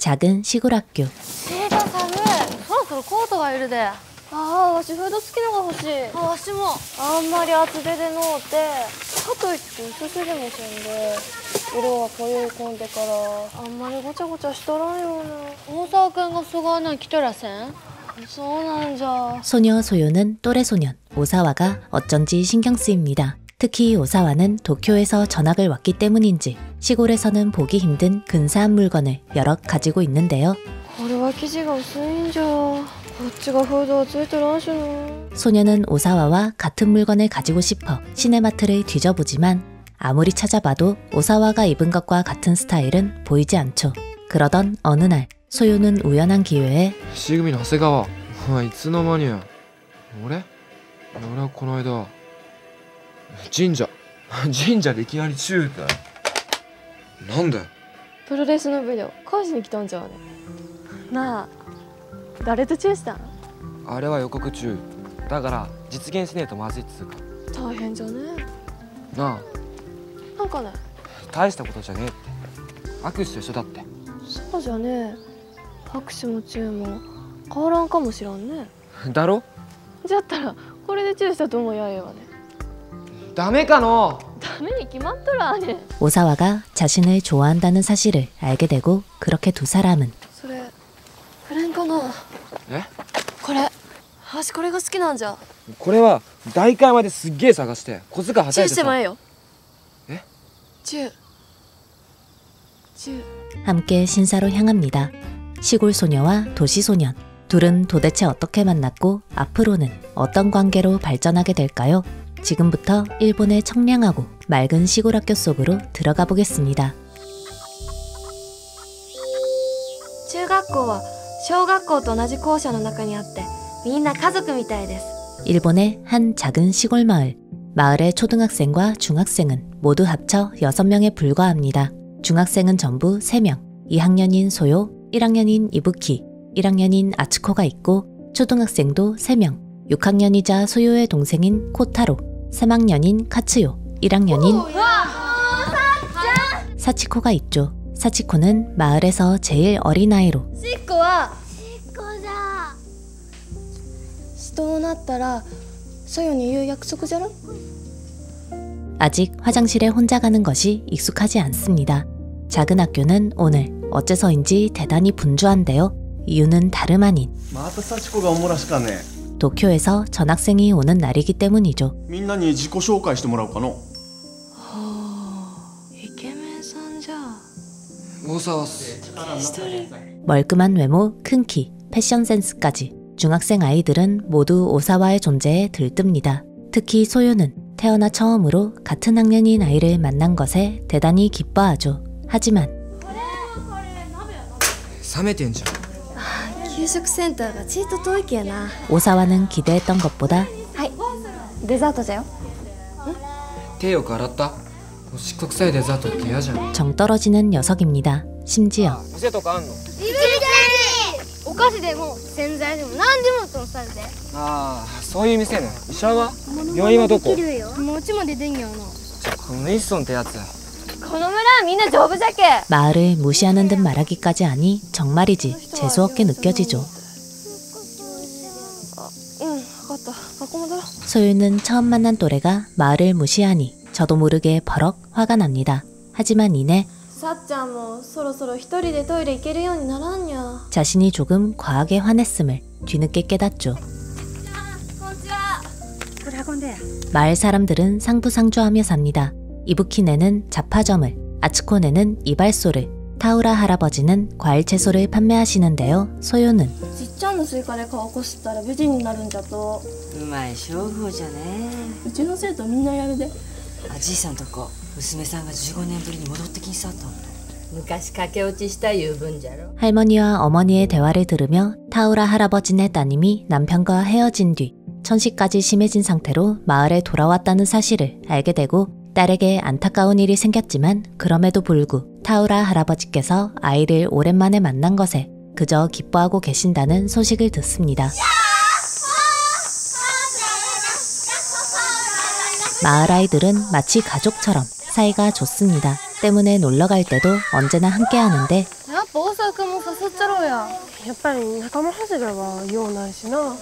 작은 시골 학교. シータ寒い。そろそろコートがいるで。ああ、わしフード付きのが欲しい。あ、わしも。あんまり厚手でのうて、かといって薄すぎもせんで、色は濃い込んでからあんまりごちゃごちゃしとらんような。大沢君がそがなん着とらせん？そうなんじゃ。 소녀 소요는 또래 소년 오사와가 어쩐지 신경 쓰입니다. 특히 오사와는 도쿄에서 전학을 왔기 때문인지 시골에서는 보기 힘든 근사한 물건을 여럿 가지고 있는데요. これは生地が薄いんじゃ。こっちがフードはついてらんしの。 소녀는 오사와와 같은 물건을 가지고 싶어 시내마트를 뒤져보지만 아무리 찾아봐도 오사와가 입은 것과 같은 스타일은 보이지 않죠. 그러던 어느 날 소요는 우연한 기회에 シグミの長谷川、お前いつの間にや。俺はこの間神社でいきなり中退。なんで？プロレスのビデオ返しに来たんじゃね。なあ、誰とチューしたん？あれは予告中だから実現しねえとまずいっつうか。大変じゃね。なあ、なんかね。大したことじゃねえって。握手と一緒だって。そうじゃねえ。拍手もチューも変わらんかもしらんね。だろ？じゃったらこれでチューしたと思うやええわね。ダメかの？ダメに決まっとらね。 오사와가 자신을 좋아한다는 사실을 알게 되고 그렇게 두 사람은 それくれんかな。え？これ私これが好きなんじゃ。これは大会まですっげえ探して小遣いはたいてさ。チューしてもええよ。え？チュー。チュー。 함께 신사로 향합니다. 시골 소녀와 도시 소년 둘은 도대체 어떻게 만났고 앞으로는 어떤 관계로 발전하게 될까요? 지금부터 일본의 청량하고 맑은 시골 학교 속으로 들어가 보겠습니다. 中学校は小学校と同じ校舎の中にあってみんな家族みたいです。 일본의 한 작은 시골 마을. 마을의 초등학생과 중학생은 모두 합쳐 6명에 불과합니다. 중학생은 전부 3명. 2학년인 소요, 1학년인 이부키, 1학년인 아츠코가 있고 초등학생도 3명. 6학년이자 소요의 동생인 코타로, 3학년인 카츠요, 1학년인 사치코가 있죠. 사치코는 마을에서 제일 어린 아이로 しっこは人になったらそよに言う約束じゃろ。 아직 화장실에 혼자 가는 것이 익숙하지 않습니다. 작은 학교는 오늘 어째서인지 대단히 분주한데요. 이유는 다름 아닌 また幸子がおもらしかね。 도쿄에서 전학생이 오는 날이기 때문이죠. みんなに自己紹介してもらおうかの。イケメンさんじゃ。大沢っす。 멀끔한 외모, 큰 키, 패션 센스까지 중학생 아이들은 모두 오사와의 존재에 들뜹니다. 특히 소요는 태어나 처음으로 같은 학년인 아이를 만난 것에 대단히 기뻐하죠. 하지만 冷めてんじゃん。給食センターがちいと遠いけやな。 오사와는 기대했던 것보다 はい、デザートじゃよ。手よく洗った？おしっこ臭いデザートって嫌じゃん。 정떨어지는 녀석입니다. 심지어 店とかあんの？お菓子でも洗剤でも何でもとされて。ああ、そういう店ね。医者は？病院はどこ？もううちまででんやな。このイッソンってやつ。この村はみんな丈夫じゃけ。 마을을 무시하는 듯 말하기까지 하니 정말이지 재수없게 느껴지죠. うん、分かった。学校戻ろう。 소유는 처음 만난 또래가 마을을 무시하니 저도 모르게 버럭 화가 납니다. 하지만 이내 さっちゃんもそろそろ一人でトイレ行けるようにならんにゃ。 자신이 조금 과하게 화냈음을 뒤늦게 깨닫죠. こんにちは。これ運んで。 마을 사람들은 상부상조하며 삽니다. 이부키네는 잡화점을, 아츠코네는 이발소를, 타우라 할아버지는 과일 채소를 판매하시는데요. 소요는 ちっちゃんのスイカで顔こすったら美人になるんじゃと。うまい勝負じゃね。うちの生徒みんなやるで。あじいさんとこ娘さんが15年ぶりに戻ってきんさと。昔駆け落ちした言う分じゃろ。 할머니와 어머니의 대화를 들으며 타우라 할아버지네 따님이 남편과 헤어진 뒤 천식까지 심해진 상태로 마을에 돌아왔다는 사실을 알게 되고 딸에게 안타까운 일이 생겼지만 그럼에도 불구 타우라 할아버지께서 아이를 오랜만에 만난 것에 그저 기뻐하고 계신다는 소식을 듣습니다. 마을 아이들은 마치 가족처럼 사이가 좋습니다. 때문에 놀러 갈 때도 언제나 함께 하는데 やっぱ大沢君も誘っちゃろうや。やっぱり仲間外れは用ないしな。ほよ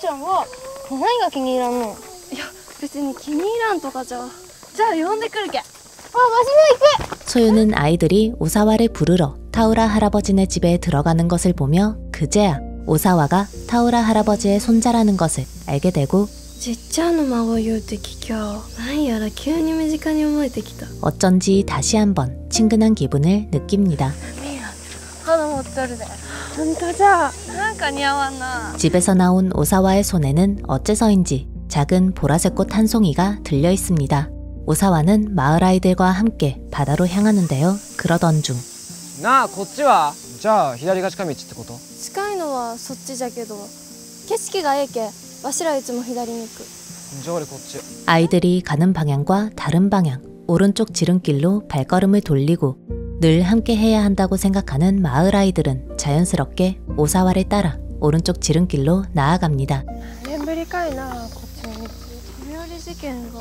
ちゃんは何が気に入らんの？いや別に気に入らんとかじゃ。じゃあ呼んでくるけ。あ、わしも行く。소유는 아이들이 오사와를 부르러 타우라 할아버지네 집에 들어가는 것을 보며 그제야 오사와가 타우라 할아버지의 손자라는 것을 알게 되고 ちっちゃな孫言うて聞きゃなんやら急に身近に思えてきた。 어쩐지 다시 한번 친근한 기분을 느낍니다. 肌持っとるで。本当じゃ。なんか似合わんな。 집에서 나온 오사와의 손에는 어째서인지 작은 보라색 꽃 한 송이가 들려 있습니다. 오사와는 마을 아이들과 함께 바다로 향하는데요. 그러던 중 なあこっちはじゃあ左が近道ってこと？近いのはそっちじゃけど景色がええけわしらいつも左に行く。じゃあ俺こっち。 아이들이 가는 방향과 다른 방향 오른쪽 지름길로 발걸음을 돌리고 늘 함께 해야 한다고 생각하는 마을 아이들은 자연스럽게 오사와를 따라 오른쪽 지름길로 나아갑니다. 年ぶりかいな、こっちの道。飛び降り事件が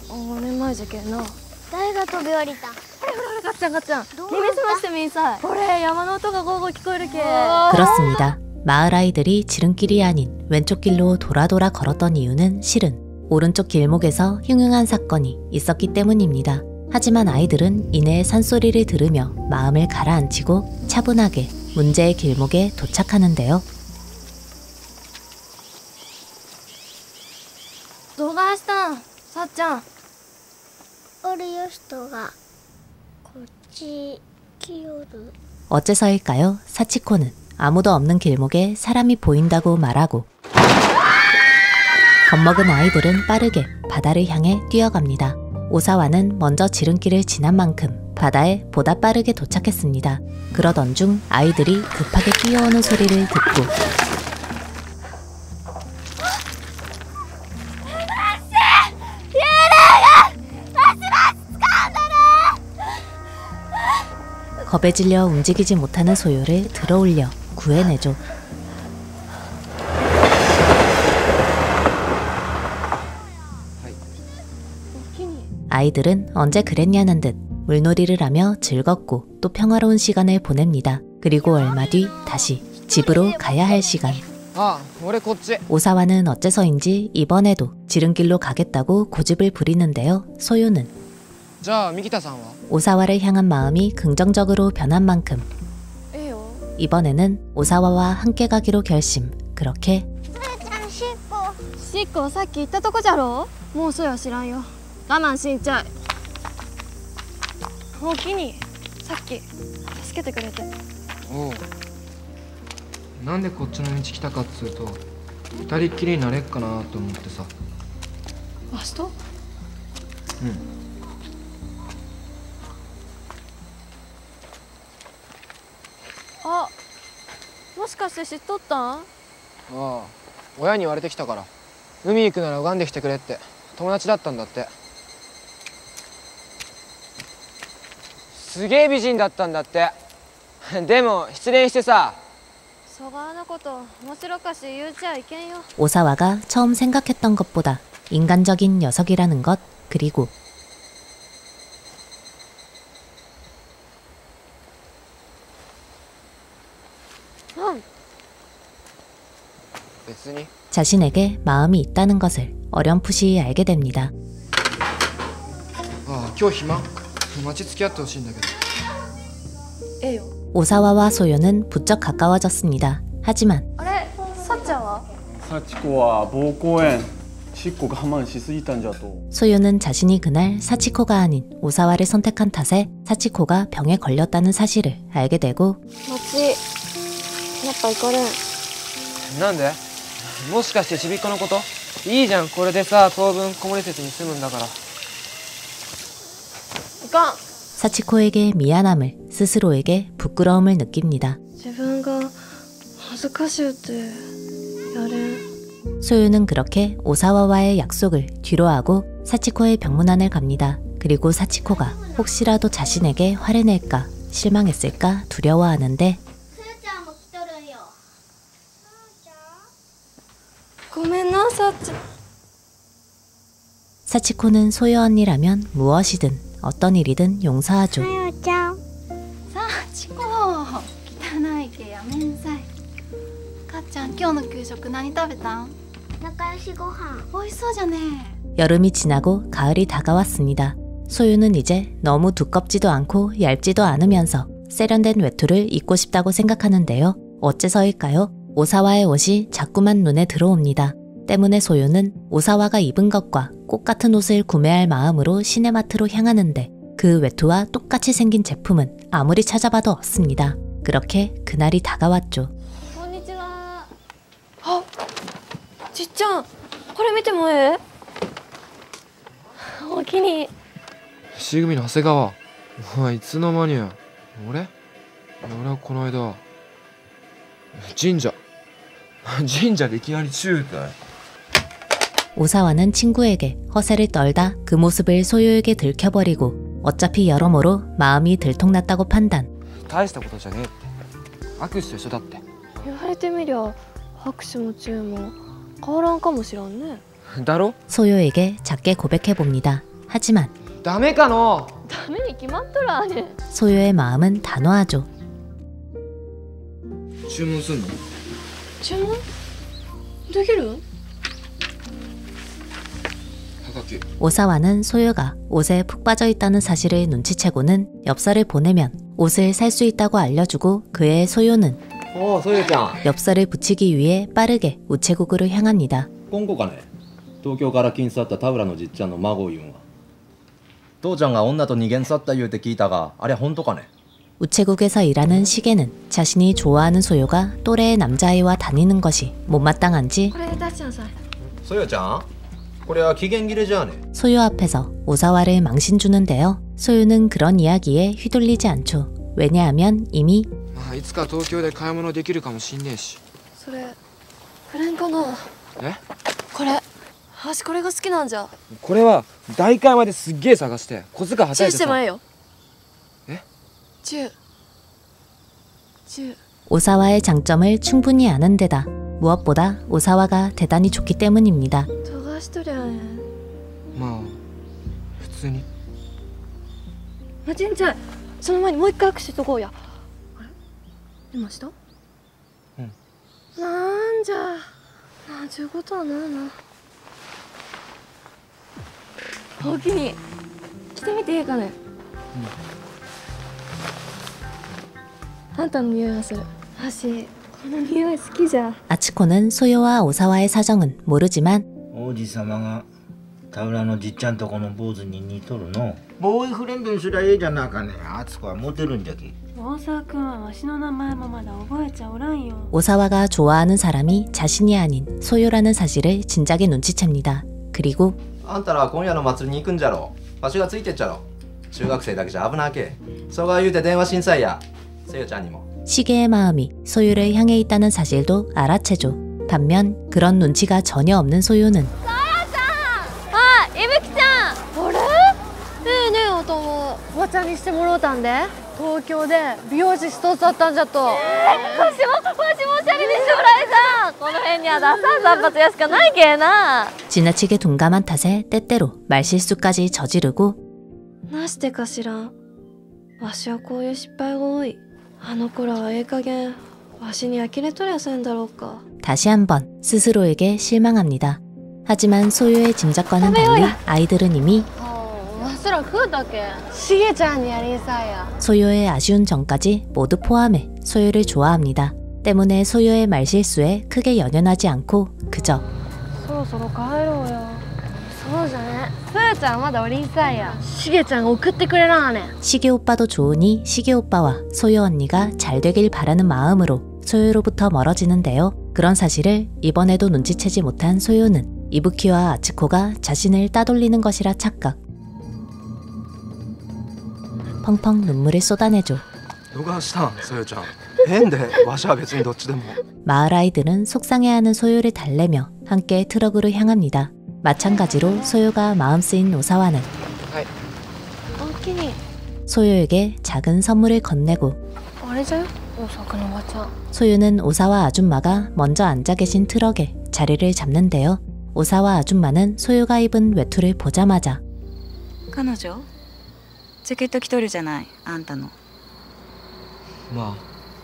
5年前じゃけんな。誰が飛び降りた？ほらほらほら、ガッチャンガッチャン。耳すましてみんさい。これ山の音がゴーゴー聞こえるけ。 그렇습니다. 마을 아이들이 지름길이 아닌 왼쪽 길로 돌아 걸었던 이유는 실은 오른쪽 길목에서 흉흉한 사건이 있었기 때문입니다. 하지만 아이들은 이내 산소리를 들으며 마음을 가라앉히고 차분하게 문제의 길목에 도착하는데요. どがしたん？さっちゃん。おるよ人がこっち来よる。 어째서일까요? 사치코는 아무도 없는 길목에 사람이 보인다고 말하고 겁먹은 아이들은 빠르게 바다를 향해 뛰어갑니다. 오사와는 먼저 지름길을 지난 만큼 바다에 보다 빠르게 도착했습니다. 그러던 중 아이들이 급하게 뛰어오는 소리를 듣고 겁에 질려 움직이지 못하는 소요를 들어올려 구해내죠. 아이들은 언제 그랬냐는 듯 물놀이를 하며 즐겁고 또 평화로운 시간을 보냅니다. 그리고 얼마 뒤 다시 집으로 가야 할 시간. あ、俺こっち。 오사와는 어째서인지 이번에도 지름길로 가겠다고 고집을 부리는데요. 소요는 じゃあミキタさんは？ 오사와를 향한 마음이 긍정적으로 변한 만큼 ええよ。 이번에는 오사와와 함께 가기로 결심. 그렇게 しっこさっき言ったとこじゃろ。もうそや知らんよ。我慢しんちゃい。おおきにさっき助けてくれて。おう。なんでこっちの道来たかっつうと二人っきりになれっかなと思ってさ。わしと？うん。あ、もしかして知っとったん？ああ、親に言われてきたから海行くなら拝んできてくれって友達だったんだって。すげえ美人だったんだって。でも失恋してさ。そがなこと面白かし言うちゃいけんよ。 오사와가 처음 생각했던 것보다 인간적인 녀석이라는 것 그리고別に。 자신에게 마음이 있다는 것을 어렴풋이 알게 됩니다. ああ、今日暇？マチ付き合ってほしいんだけど。ええよ。 오사와와 소요는 부쩍 가까워졌습니다. 하지만 あれ、さっちゃんは？幸子は膀胱炎しっこ我慢しすぎたんじゃと。 소요는 자신이 그날 사치코가 아닌 오사와를 선택한 탓에 사치코가 병에 걸렸다는 사실을 알게 되고 町やっぱ行かれん。なんで？もしかしてちびっこのこと？いいじゃん、これでさ当分こもり説に住むんだから。いかん。 사치코에게 미안함을 스스로에게 부끄러움을 느낍니다. 自分が恥ずかしゅうてやれん。 소유는 그렇게 오사와와의 약속을 뒤로하고 사치코의 병문안을 갑니다. 그리고 사치코가 혹시라도 자신에게 화를 낼까 실망했을까 두려워하는데 ごめんなさっちゃん。 사치코는 소유 언니라면 무엇이든 어떤 일이든 용서하죠. さよちゃん。さあチコ。会計や明細。かっちゃん、今日の給食何食べたん？仲良しご飯。美味しそうじゃね。 여름이 지나고 가을이 다가왔습니다. 소유는 이제 너무 두껍지도 않고 얇지도 않으면서 세련된 외투를 입고 싶다고 생각하는데요. 어째서일까요? 오사와의 옷이 자꾸만 눈에 들어옵니다. 때문에 소유는 오사와가 입은 것과 꽃같은 옷을 구매할 마음으로 시네마트로 향하는데 그 외투와 똑같이 생긴 제품은 아무리 찾아봐도 없습니다. 그렇게 그날이 다가왔죠. こんにちは。あ、ちっちゃん、これ見てもええ？お気に。星組の長谷川。お前いつの間にや。俺はこの間神社でいきなり中退。 오사와는 친구에게 허세를 떨다 그 모습을 소유에게 들켜버리고 어차피 여러모로 마음이 들통났다고 판단. 大したことじゃねえって。握手と一緒だって。言われてみりゃ拍手もチューも変わらんかもしらんね。だろ？ 소유에게 작게 고백해봅니다. 하지만 ダメかの？ダメに決まっとらね。 소유의 마음은 단호하죠. 注文すんの？注文できる？ 오사와는 소유가 옷에 푹 빠져있다는 사실을 눈치채고는 엽서를 보내면 옷을 살 수 있다고 알려주고 그의 소유는 엽서를 붙이기 위해 빠르게 우체국으로 향합니다. 今後かね、東京から金去った田浦のじっちゃんの孫言うんは。父ちゃんが女と二軒去った言うて聞いたが、あれ本当かね。 우체국에서 일하는 시계는 자신이 좋아하는 소유가 또래의 남자아이와 다니는 것이 못마땅한지 これ出しなさい。ソヨちゃん、これは期限切れじゃあね。 소유 앞에서 오사와를 망신 주는데요. 소유는 그런 이야기에 휘둘리지 않죠. 왜냐하면 이미 まあいつか東京で買い物できるかもしんねえし。それくれんかな。え？これ私これが好きなんじゃ。これは代官まですっげえ探して小遣いはたいてさ。チューしてもええよ。え？チュー。 오사와의 장점을 충분히 아는 데다 무엇보다 오사와가 대단히 좋기 때문입니다. 飛ばしとりゃええ。まあ普通に。あ、ちんちゃん、その前にもう一回握手しとこうや。あれ？出ました？うん。なんじゃ。なんちゅうことはないな。おおきに着てみていいかね。あんたの匂いがする。私この匂い好きじゃ。 아츠코는 소요와 오사와의 사정은 모르지만 王子様が田浦のじっちゃんとこの坊主に似とるの。ボーイフレンドにすりゃええじゃなあかね。あつこはモテるんじゃき。大沢君はわしの名前もまだ覚えちゃおらんよ。 오사와가 좋아하는 사람이 자신이 아닌 소요라는 사실을 진작에 눈치챕니다. 그리고 あんたら今夜の祭りに行くんじゃろ。わしがついてっちゃろ。中学生だけじゃ危なけ。そが言うて電話しんさいや。せよちゃんにも。 시계의 마음이 소유를 향해 있다는 사실도 알아채죠. 반면 그런 눈치가 전혀 없는 소유는 あ、いぶきちゃん。あれ？ねえねえ、おとも。おばちゃんにしてもろうたんで。東京で美容師一つあったんじゃと。わしもおしゃれにしてもらえた。この辺にはダサい散髪屋しかないけえな。 지나치게 둔감한 탓에 때때로 말실수까지 저지르고 なしてかしらん。わしはこういう失敗が多い。あの頃はええ加減わしに呆れとりゃせんだろうか。 다시 한번 스스로에게 실망합니다. 하지만 소유의 짐작과는 달리 아이들은 이미 わしら食うたけ。しげちゃんにやりんさいや。 소유의 아쉬운 점까지 모두 포함해 소유를 좋아합니다. 때문에 소유의 말실수에 크게 연연하지 않고 그저 そろそろ帰ろうよ。そうじゃね。そやちゃんまだおりんさいや。しげちゃんが送ってくれらんねん。 시계 오빠도 좋으니 시계 오빠와 소유 언니가 잘 되길 바라는 마음으로 소유로부터 멀어지는데요. 그런 사실을 이번에도 눈치채지 못한 소유는 이부키와 아츠코가 자신을 따돌리는 것이라 착각. 펑펑 눈물을 쏟아내죠. どがしたん、そよちゃん。変で、わしは別にどっちでも。 마을 아이들은 속상해하는 소유를 달래며 함께 트럭으로 향합니다. 마찬가지로 소유가 마음 쓰인 오사와는 おおきに。 소유에게 작은 선물을 건네고 あれじゃよ、大阪のおばちゃん。 소유는 오사와 아줌마가 먼저 앉아 계신 트럭에 자리를 잡는데요. 오사와 아줌마는 소유가 입은 외투를 보자마자 彼女ジャケット着とるじゃない、あんたの。ま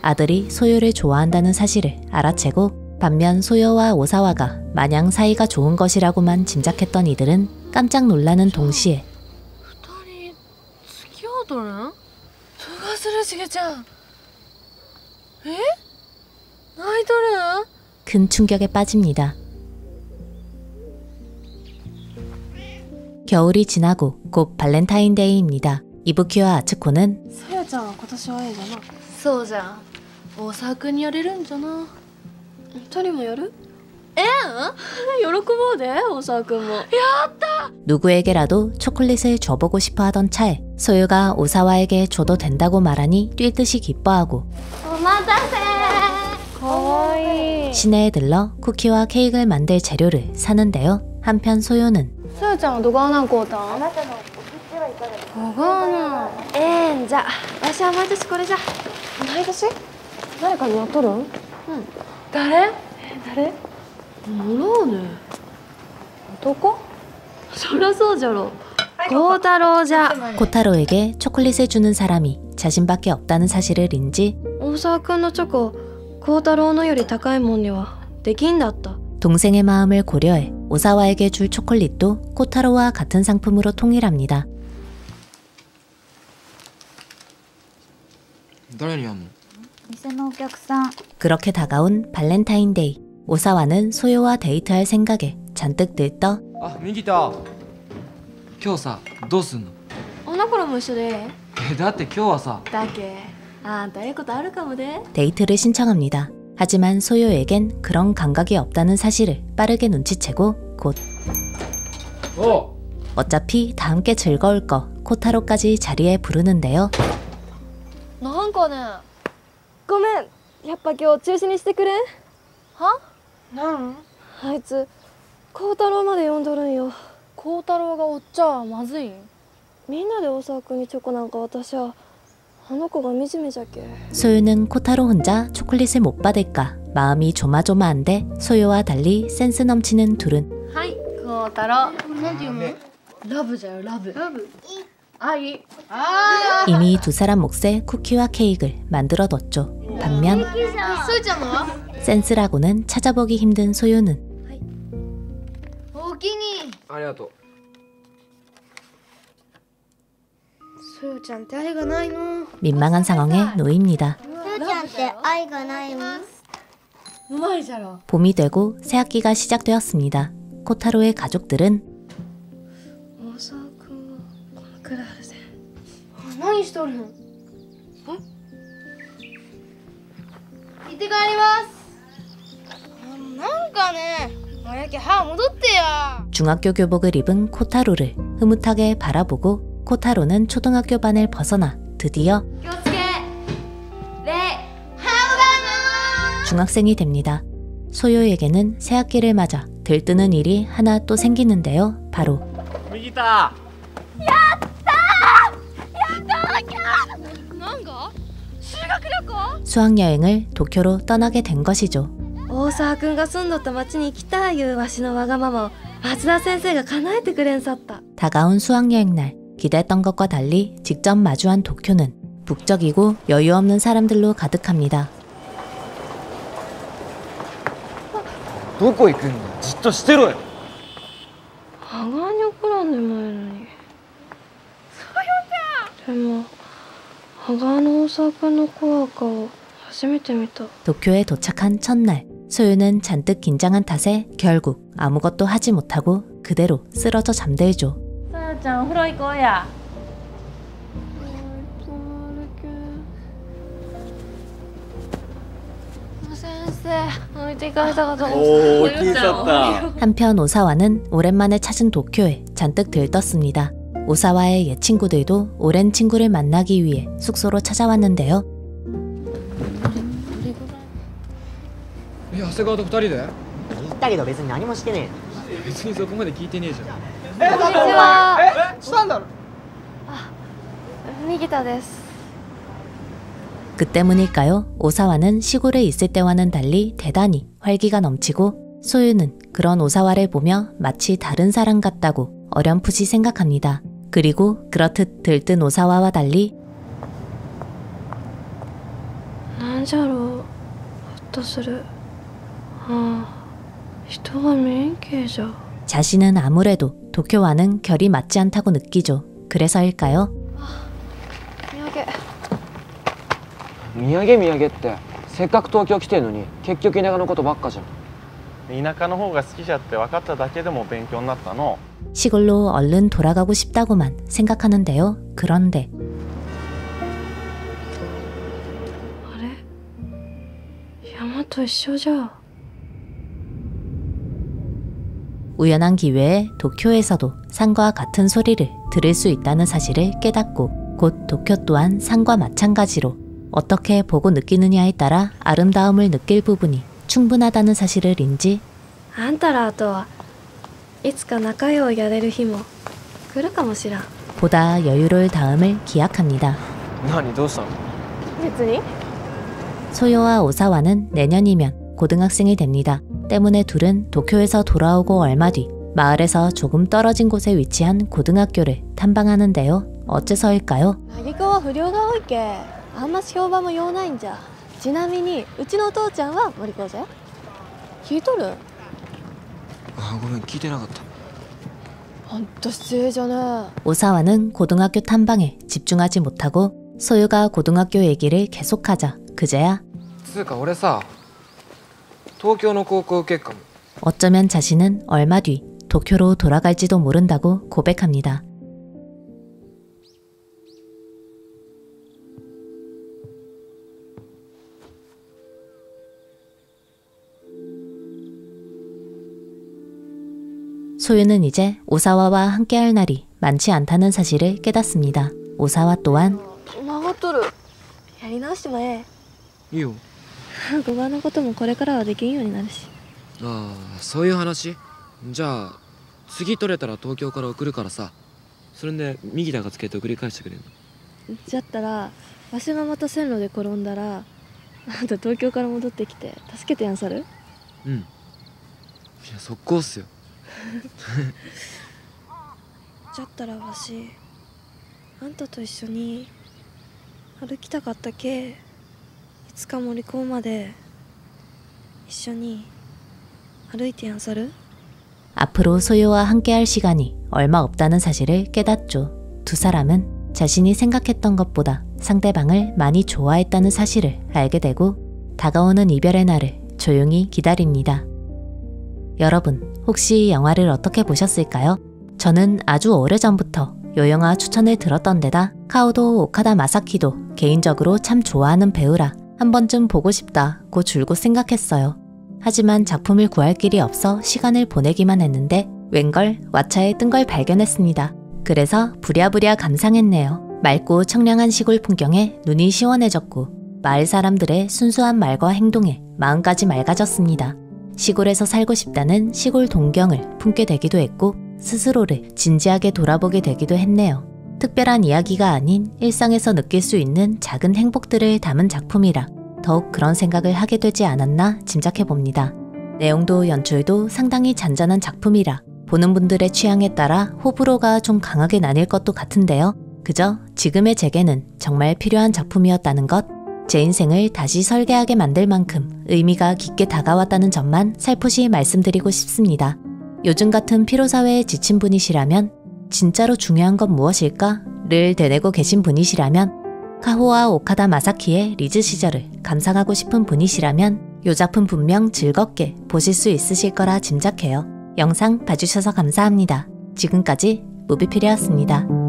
あ 아들이 소요를 좋아한다는 사실을 알아채고 반면 소요와 오사와가 마냥 사이가 좋은 것이라고만 짐작했던 이들은 깜짝 놀라는 동시에 二人付き合うとるん？どがするしげちゃん。え？泣いとるん？ 큰 충격에 빠집니다. 겨울이 지나고 곧 발렌타인데이입니다. 이부키와 아츠코는 さやちゃんは今年は A じゃな。そうじゃん。大沢君にやれるんじゃな。二人もやる？えん？喜ぼうで、大沢君も。 누구에게라도 초콜릿을 줘보고 싶어 하던 차에 소유가 오사와에게 줘도 된다고 말하니 뛸 듯이 기뻐하고 お待たせ。かわいい。 시내에 들러 쿠키와 케이크를 만들 재료를 사는데요. 한편 소유는 さやちゃんはどがわなんこうたん？どがわなん。ええんじゃ。わしは毎年これじゃ。毎年？誰かにやっとるん？うん。誰？誰？おろうね。男？そりゃそうじゃろ。孝太郎じゃ。 코타로에게 초콜릿을 주는 사람이 자신밖에 없다는 사실을 인지 大沢君のチョコ、孝太郎のより高いもんにはできんだった。 동생의 마음을 고려해 오사와에게 줄 초콜릿도 코타로와 같은 상품으로 통일합니다. 誰にやんの？店のお客さん。 그렇게 다가온 발렌타인데이. 오사와는 소요와 데이트할 생각에 잔뜩 들떠 あ、ミギタ今日さどうすんの？あの頃も一緒で。だって今日はさだけあんたええことあるかもで。 데이트를 신청합니다. 하지만 소요에겐 그런 감각이 없다는 사실을 빠르게 눈치채고 곧 お 어차피 다 함께 즐거울 거 코타로까지 자리에 부르는데요. なんかね。ごめん、やっぱ今日中止にしてくれん？は？なんあいつ孝太郎まで呼んどるんよ。孝太郎がおっちゃはまずいん？みんなで大沢君にチョコなんか私はあの子が惨めじゃけ。 소유는 코타로 혼자 초콜릿을 못 받을까 마음이 조마조마한데 소유와 달리 센스 넘치는 둘은 はい、孝太郎。なんて読む？ラブじゃよ、ラブ。ラブ。愛。あ 이미 두 사람 몫의 쿠키와 케이크를 만들어뒀죠. 반면 あ。すーちゃんのは？ 센스라고는 찾아보기 힘든 소유는 おおきに。ありがとう。そよちゃんって愛がないの。 민망한 상황에 놓입니다. ふーちゃんって愛がないの？うまいじゃろ。 봄이 되고 새학기가 시작되었습니다. 코타로의 가족들은 大沢君はこのくらいあるぜ。何しとるん？行って帰ります。なんかね、あやけは戻ってや。 중학교 교복을 입은 코타로를 흐뭇하게 바라보고 코타로는 초등학교 반을 벗어나 드디어 気をつけ。レイ。중학생이 됩니다. 소요에게는 새학기를 맞아 들뜨는 일이 하나 또 생기는데요. 바로 右田なんか？修学旅行？ 수학여행을 도쿄로 떠나게 된 것이죠. 大沢君が住んどった町に行きたいいうわしのわがままを松田先生が叶えてくれんさった。 다가온 수학여행 날 기대했던 것과 달리 직접 마주한 도쿄는 북적이고 여유 없는 사람들로 가득합니다. どこ行くんだ？じっとしてろよ。羽川に怒らんでもいいのに。でも羽川の大沢君の小赤を初めて見た。 도쿄에 도착한 첫날 소유는 잔뜩 긴장한 탓에 결국 아무것도 하지 못하고 그대로 쓰러져 잠들죠. さやちゃんお風呂行こうや。先生、置いていかれたかと思った。おお気にさった。 한편 오사와는 오랜만에 찾은 도쿄에 잔뜩 들떴습니다. 오사와의 옛 친구들도 오랜 친구를 만나기 위해 숙소로 찾아왔는데요. 長谷川と二人で？言ったけど別に何もしてね別にそこまで聞いてねえじゃん。こんにちは。したんだろ。右田です。 그 때문일까요? 오사와는 시골에 있을 때와는 달리 대단히 활기가 넘치고 소유는 그런 오사와를 보며 마치 다른 사람 같다고 어렴풋이 생각합니다. 그리고 그렇듯 들뜬 오사와와 달리 なんなんじゃろう、ほっとする。ああ、人が見えんけじゃ。 자신은 아무래도 도쿄와는 결이 맞지 않다고 느끼죠. 그래서일까요? 土産土産ってせっかく東京来てるのに結局田舎のことばっかじゃん。田舎の方が好きじゃって分かっただけでも勉強になったの。 시골로 얼른 돌아가고 싶다고만 생각하는데요. 그런데 あれ、山と一緒じゃ。 우연한 기회에 도쿄에서도 산과 같은 소리를 들을 수 있다는 사실을 깨닫고 곧 도쿄 또한 산과 마찬가지로 어떻게 보고 느끼느냐에 따라 아름다움을 느낄 부분이 충분하다는 사실을 인지 あんたらとはいつか仲良いやれる日も来るかもしらん。 보다 여유로울 다음을 기약합니다. 何どうしたの？別に。 소요와 오사와는 내년이면 고등학생이 됩니다. 때문에 둘은 도쿄에서 돌아오고 얼마 뒤 마을에서 조금 떨어진 곳에 위치한 고등학교를 탐방하는데요. 어째서일까요? 渚は不良が多いけ、あんまし評判もようないんじゃ。ちなみにうちのお父ちゃんは森子じゃ。聞いとる？あ、ごめん聞いてなかった。あんた失礼じゃね。 오사와는 고등학교 탐방에 집중하지 못하고 소유가 고등학교 얘기를 계속하자 그제야 つうか俺さ東京の高校受けっかも。 어쩌면 자신은 얼마 뒤 도쿄로 돌아갈지도 모른다고 고백합니다. 소유는 이제 오사와와 함께할 날이 많지 않다는 사실을 깨닫습니다. 오사와 또한 曲がっとる。やり直してもえいいよ。え。語学のこともこれからはできんようになるし。ああ、そういう話？じゃあ次取れたら東京から送るからさ、それで右田がつけて送り返してくれるの？じゃったらわしがまた線路で転んだらあんた東京から戻ってきて助けてやんさる？うん。いや速攻っすよ。じゃったらわしあんたと一緒に歩きたかったけ。いつか森港まで一緒に歩いてやんさる？ 앞으로 소유와 함께할 시간이 얼마 없다는 사실을 깨닫죠. 두 사람은 자신이 생각했던 것보다 상대방을 많이 좋아했다는 사실을 알게 되고 다가오는 이별의 날을 조용히 기다립니다. 여러분, 혹시 영화를 어떻게 보셨을까요? 저는 아주 오래전부터 이 영화 추천을 들었던 데다 카오도 오카다 마사키도 개인적으로 참 좋아하는 배우라 한 번쯤 보고 싶다고 줄곧 생각했어요. 하지만 작품을 구할 길이 없어 시간을 보내기만 했는데 웬걸 왓챠에 뜬 걸 발견했습니다. 그래서 부랴부랴 감상했네요. 맑고 청량한 시골 풍경에 눈이 시원해졌고 마을 사람들의 순수한 말과 행동에 마음까지 맑아졌습니다. 시골에서 살고 싶다는 시골 동경을 품게 되기도 했고 스스로를 진지하게 돌아보게 되기도 했네요. 특별한 이야기가 아닌 일상에서 느낄 수 있는 작은 행복들을 담은 작품이라 더욱 그런 생각을 하게 되지 않았나 짐작해봅니다. 내용도 연출도 상당히 잔잔한 작품이라 보는 분들의 취향에 따라 호불호가 좀 강하게 나뉠 것도 같은데요. 그저 지금의 제게는 정말 필요한 작품이었다는 것, 제 인생을 다시 설계하게 만들 만큼 의미가 깊게 다가왔다는 점만 살포시 말씀드리고 싶습니다. 요즘 같은 피로사회에 지친 분이시라면 진짜로 중요한 건 무엇일까?를 되뇌고 계신 분이시라면 카호와 오카다 마사키의 리즈 시절을 감상하고 싶은 분이시라면 이 작품 분명 즐겁게 보실 수 있으실 거라 짐작해요. 영상 봐주셔서 감사합니다. 지금까지 무비필이었습니다.